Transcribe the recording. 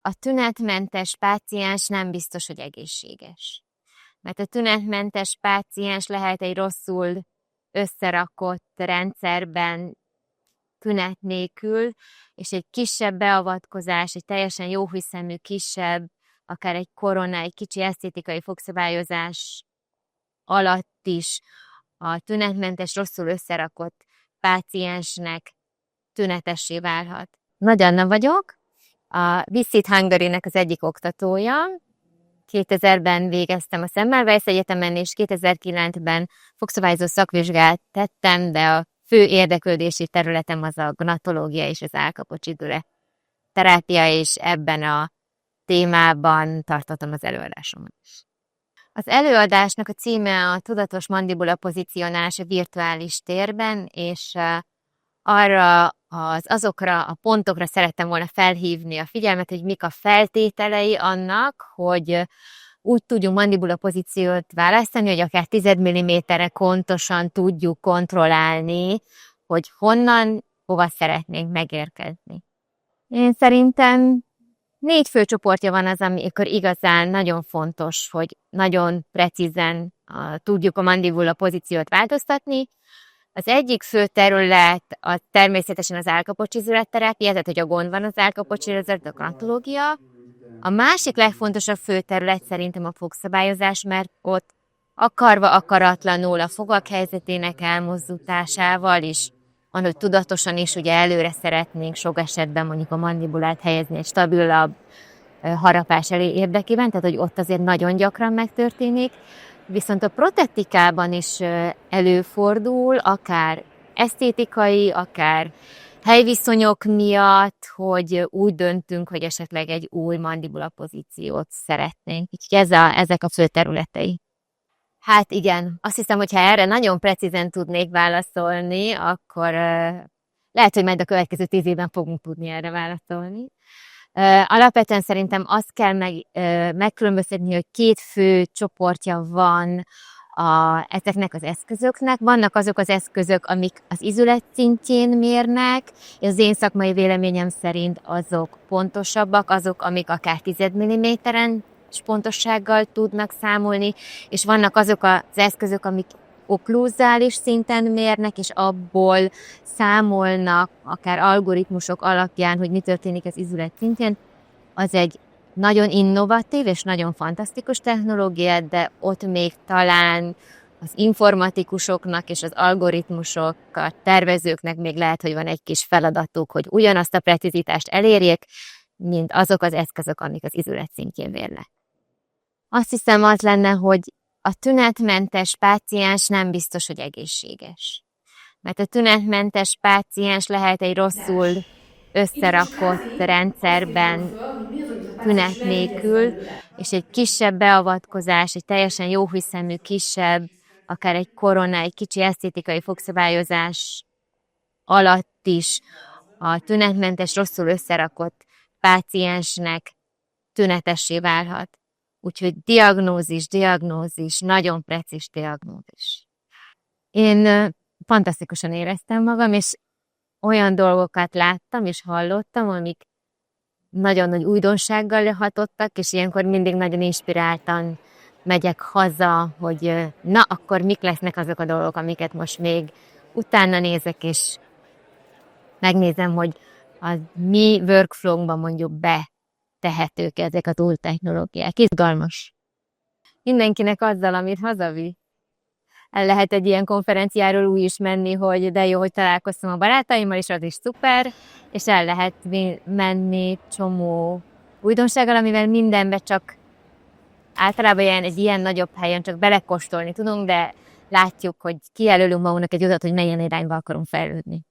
A tünetmentes páciens nem biztos, hogy egészséges. Mert a tünetmentes páciens lehet egy rosszul összerakott rendszerben tünet nélkül, és egy kisebb beavatkozás, egy teljesen jóhiszemű, kisebb, akár egy korona, egy kicsi esztétikai fogszabályozás alatt is a tünetmentes, rosszul összerakott páciensnek tünetessé válhat. Nagy Anna vagyok, a Visit Hungary-nek az egyik oktatója. 2000-ben végeztem a Semmelweis Egyetemen, és 2009-ben fogszabályozó szakvizsgát tettem, de a fő érdeklődési területem az a gnatológia és az állkapocsizület terápia, és ebben a témában tartottam az előadásomat is. Az előadásnak a címe a tudatos mandibula pozícionálás a virtuális térben, és azokra a pontokra szerettem volna felhívni a figyelmet, hogy mik a feltételei annak, hogy úgy tudjunk mandibula pozíciót választani, hogy akár 10 mm-re pontosan tudjuk kontrollálni, hogy honnan, hova szeretnénk megérkezni. Én szerintem 4 fő csoportja van az, amikor igazán nagyon fontos, hogy nagyon precízen tudjuk a mandibula pozíciót változtatni. Az egyik fő terület természetesen az állkapocsizület terápia, tehát hogy a gond van az állkapocsizület, a gnatológia. A másik legfontosabb fő terület szerintem a fogszabályozás, mert ott akarva akaratlanul a fogak helyzetének elmozdításával is, van, hogy tudatosan is ugye előre szeretnénk sok esetben mondjuk a mandibulát helyezni egy stabilabb harapás elé érdekében, tehát hogy ott azért nagyon gyakran megtörténik. Viszont a protetikában is előfordul, akár esztétikai, akár helyviszonyok miatt, hogy úgy döntünk, hogy esetleg egy új mandibula pozíciót szeretnénk. Úgyhogy ezek a fő területei. Hát igen, azt hiszem, hogy ha erre nagyon precízen tudnék válaszolni, akkor lehet, hogy majd a következő 10 évben fogunk tudni erre válaszolni. Alapvetően szerintem azt kell megkülönböztetni, hogy 2 fő csoportja van ezeknek az eszközöknek. Vannak azok az eszközök, amik az izület szintjén mérnek, és az én szakmai véleményem szerint azok pontosabbak, azok, amik akár 10 mm-en pontossággal tudnak számolni, és vannak azok az eszközök, amik okkluzális szinten mérnek, és abból számolnak, akár algoritmusok alapján, hogy mi történik az izület szintjén. Az egy nagyon innovatív és nagyon fantasztikus technológia, de ott még talán az informatikusoknak és az algoritmusokat tervezőknek még lehet, hogy van egy kis feladatuk, hogy ugyanazt a precizitást elérjék, mint azok az eszközök, amik az izület szintjén mérnek. Azt hiszem, az lenne, hogy a tünetmentes páciens nem biztos, hogy egészséges. Mert a tünetmentes páciens lehet egy rosszul összerakott rendszerben tünet nélkül, és egy kisebb beavatkozás, egy teljesen jóhiszemű, kisebb, akár egy korona, egy kicsi esztétikai fogszabályozás alatt is a tünetmentes, rosszul összerakott páciensnek tünetessé válhat. Úgyhogy diagnózis, nagyon precíz diagnózis. Én fantasztikusan éreztem magam, és olyan dolgokat láttam és hallottam, amik nagyon nagy újdonsággal hatottak, és ilyenkor mindig nagyon inspiráltan megyek haza, hogy na, akkor mik lesznek azok a dolgok, amiket most még utána nézek, és megnézem, hogy a mi workflow-ban mondjuk betehetők ezek az új technológiák. Izgalmas. Mindenkinek azzal, amit hazavi. El lehet egy ilyen konferenciáról úgy is menni, hogy de jó, hogy találkoztam a barátaimmal, és az is szuper, és el lehet menni csomó újdonsággal, amivel mindenbe csak általában egy ilyen nagyobb helyen csak belekóstolni tudunk, de látjuk, hogy kijelölünk magunknak egy utat, hogy melyen irányba akarunk fejlődni.